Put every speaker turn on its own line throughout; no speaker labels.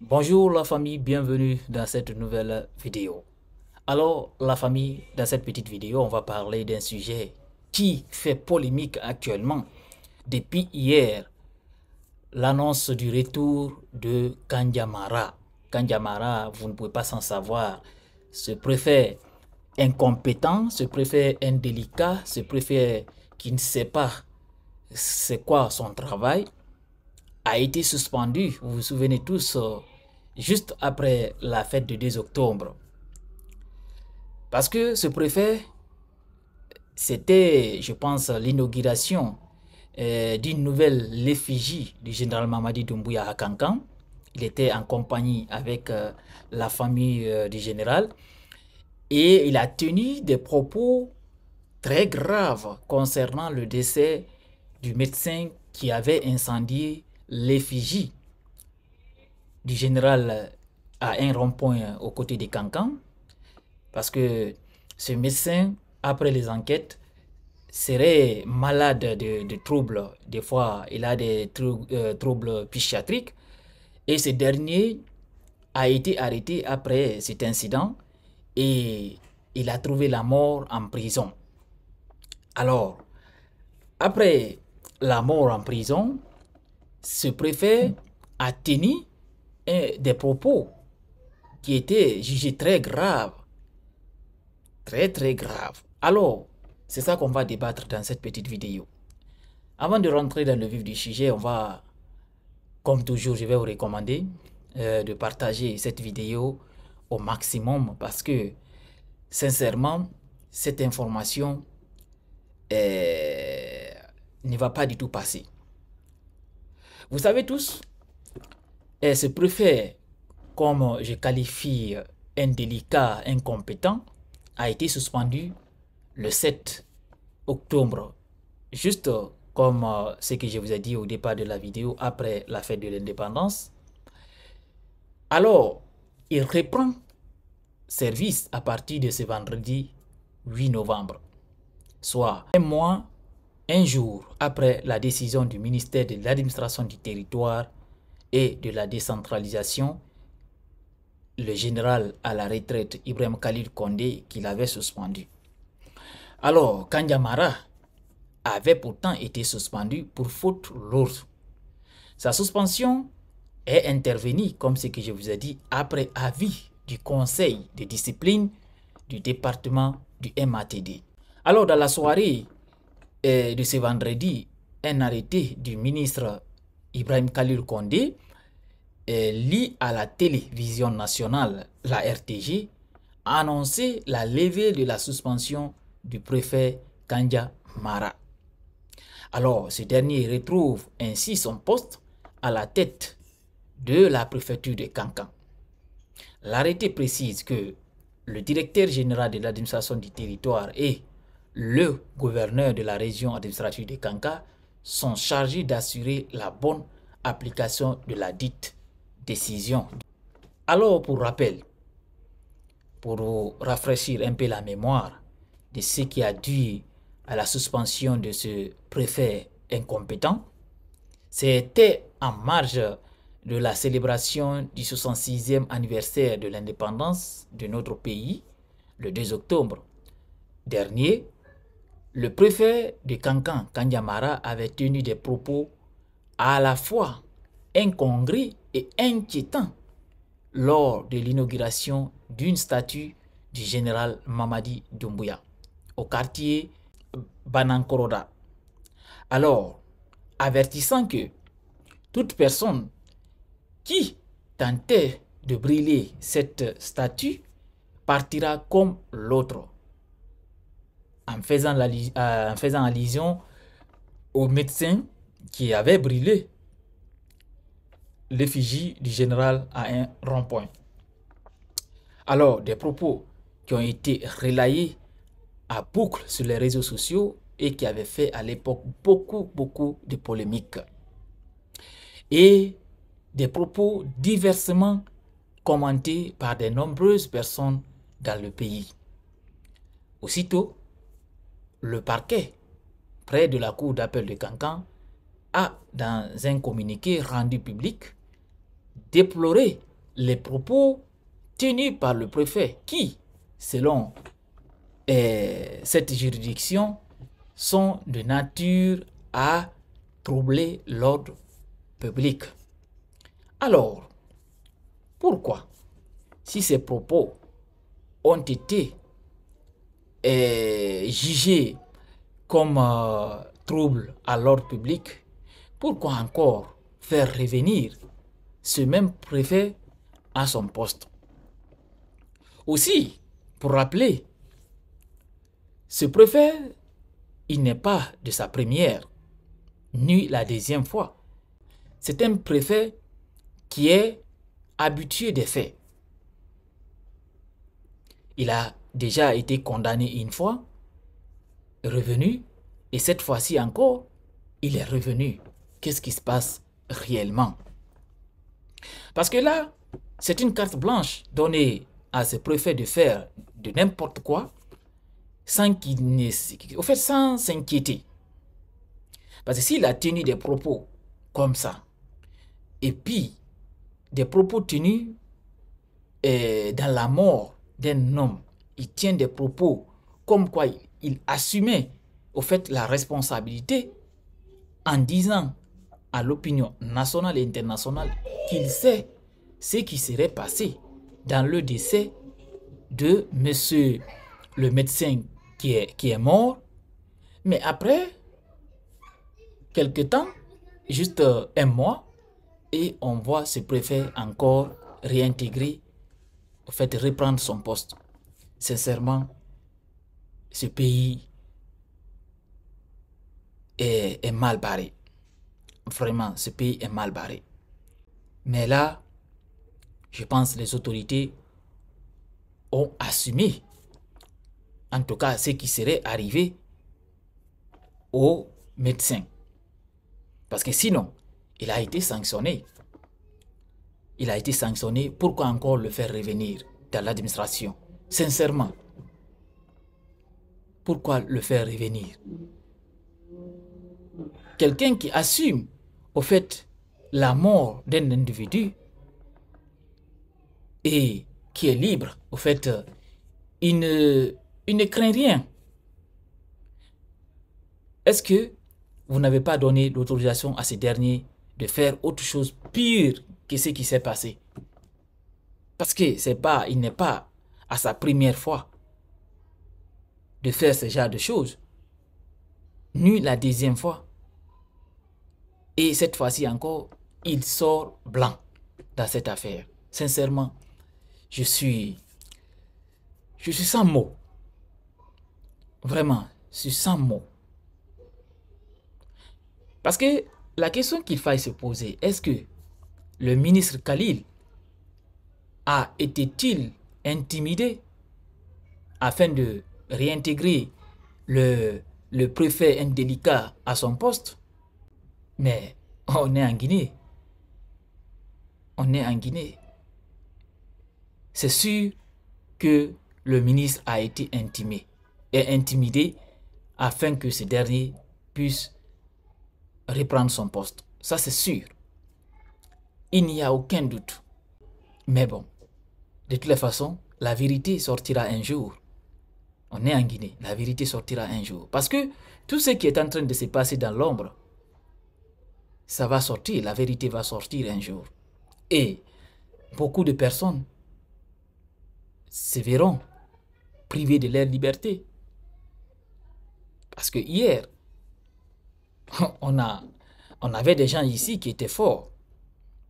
Bonjour la famille, bienvenue dans cette nouvelle vidéo. Alors la famille, dans cette petite vidéo, on va parler d'un sujet qui fait polémique actuellement. Depuis hier, l'annonce du retour de Kandiamara. Kandiamara, vous ne pouvez pas s'en savoir, ce préfet incompétent, ce préfet indélicat, ce préfet qui ne sait pas c'est quoi son travail, a été suspendu, vous vous souvenez tous, juste après la fête du 2 octobre. Parce que ce préfet, c'était, je pense, l'inauguration d'une nouvelle effigie du général Mamadi Doumbouya à Kankan. Il était en compagnie avec la famille du général et il a tenu des propos très graves concernant le décès du médecin qui avait incendié l'effigie du général à un rond-point aux côtés de Kankan, parce que ce médecin, après les enquêtes, serait malade de troubles. Des fois, il a des troubles psychiatriques. Et ce dernier a été arrêté après cet incident et il a trouvé la mort en prison. Alors, après la mort en prison, ce préfet a tenu des propos qui étaient jugés très graves. Très graves. Alors, c'est ça qu'on va débattre dans cette petite vidéo. Avant de rentrer dans le vif du sujet, on va, comme toujours, je vais vous recommander de partager cette vidéo au maximum parce que, sincèrement, cette information ne va pas du tout passer. Vous savez tous, ce préfet, comme je qualifie indélicat, incompétent, a été suspendu le 7 octobre, juste comme ce que je vous ai dit au départ de la vidéo, après la fête de l'indépendance. Alors, il reprend service à partir de ce vendredi 8 novembre, soit un mois, un jour après la décision du ministère de l'administration du territoire et de la décentralisation, le général à la retraite Ibrahim Khalil Condé qui l'avait suspendu. Alors, Kandiamara avait pourtant été suspendu pour faute lourde. Sa suspension est intervenue, comme ce que je vous ai dit, après avis du conseil de discipline du département du MATD. Alors, dans la soirée de ce vendredi, un arrêté du ministre Ibrahim Khalil Condé lit à la télévision nationale, la RTG, a annoncé la levée de la suspension du préfet Kandiamara. Alors, ce dernier retrouve ainsi son poste à la tête de la préfecture de Kankan. L'arrêté précise que le directeur général de l'administration du territoire et le gouverneur de la région administrative de Kankan sont chargés d'assurer la bonne application de la dite décision. Alors, pour rappel, pour vous rafraîchir un peu la mémoire de ce qui a dû à la suspension de ce préfet incompétent, c'était en marge de la célébration du 66e anniversaire de l'indépendance de notre pays, le 2 octobre dernier. Le préfet de Kankan, Kandiamara, avait tenu des propos à la fois incongrus et inquiétants lors de l'inauguration d'une statue du général Mamadi Doumbouya au quartier Banankoroda. Alors, avertissant que toute personne qui tentait de brûler cette statue partira comme l'autre, en faisant allusion au médecin qui avait brûlé l'effigie du général à un rond-point. Alors, des propos qui ont été relayés à boucle sur les réseaux sociaux et qui avaient fait à l'époque beaucoup de polémiques. Et des propos diversement commentés par de nombreuses personnes dans le pays. Aussitôt, le parquet, près de la cour d'appel de Kankan, a, dans un communiqué rendu public, déploré les propos tenus par le préfet qui, selon cette juridiction, sont de nature à troubler l'ordre public. Alors, pourquoi, si ces propos ont été jugés comme trouble à l'ordre public, pourquoi encore faire revenir ce même préfet à son poste? Aussi, pour rappeler, ce préfet, il n'est pas de sa première, ni la deuxième fois. C'est un préfet qui est habitué des faits. Il a déjà été condamné une fois, revenu, et cette fois-ci encore, il est revenu. Qu'est-ce qui se passe réellement? Parce que là, c'est une carte blanche donnée à ce préfet de faire de n'importe quoi, sans sans s'inquiéter. Parce que s'il a tenu des propos comme ça, et puis des propos tenus dans la mort d'un homme, il tient des propos comme quoi il assumait au fait la responsabilité en disant à l'opinion nationale et internationale qu'il sait ce qui serait passé dans le décès de monsieur le médecin qui est mort. Mais après quelque temps, juste un mois, et on voit ce préfet encore réintégrer, au fait reprendre son poste. Sincèrement, ce pays est mal barré. Vraiment, ce pays est mal barré. Mais là, je pense que les autorités ont assumé, en tout cas, ce qui serait arrivé aux médecins. Parce que sinon, il a été sanctionné. Il a été sanctionné. Pourquoi encore le faire revenir dans l'administration? Sincèrement, pourquoi le faire revenir? Quelqu'un qui assume, au fait, la mort d'un individu et qui est libre, au fait, il ne craint rien. Est-ce que vous n'avez pas donné l'autorisation à ces derniers de faire autre chose pire que ce qui s'est passé? Parce que il n'est pas à sa première fois de faire ce genre de choses, ni la deuxième fois. Et cette fois-ci encore, il sort blanc dans cette affaire. Sincèrement, je suis sans mots. Vraiment, je suis sans mots. Parce que la question qu'il faille se poser, est-ce que le ministre Khalil a été-il intimidé afin de réintégrer le préfet indélicat à son poste? Mais on est en Guinée. On est en Guinée. C'est sûr que le ministre a été intimidé afin que ce dernier puisse reprendre son poste. Ça, c'est sûr. Il n'y a aucun doute. Mais bon, de toutes les façons, la vérité sortira un jour. On est en Guinée. La vérité sortira un jour. Parce que tout ce qui est en train de se passer dans l'ombre, ça va sortir. La vérité va sortir un jour. Et beaucoup de personnes se verront privées de leur liberté. Parce que hier, on avait des gens ici qui étaient forts.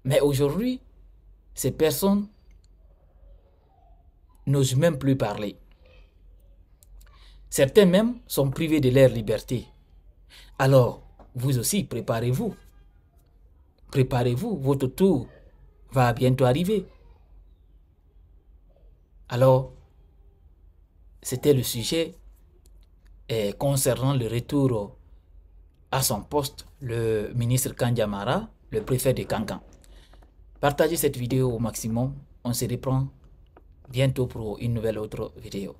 Mais aujourd'hui, ces personnes n'osent même plus parler. Certains même sont privés de leur liberté. Alors, vous aussi, préparez-vous. Préparez-vous, votre tour va bientôt arriver. Alors, c'était le sujet concernant le retour à son poste, le ministre Kandiamara, le préfet de Kankan. Partagez cette vidéo au maximum. On se reprend bientôt pour une nouvelle autre vidéo.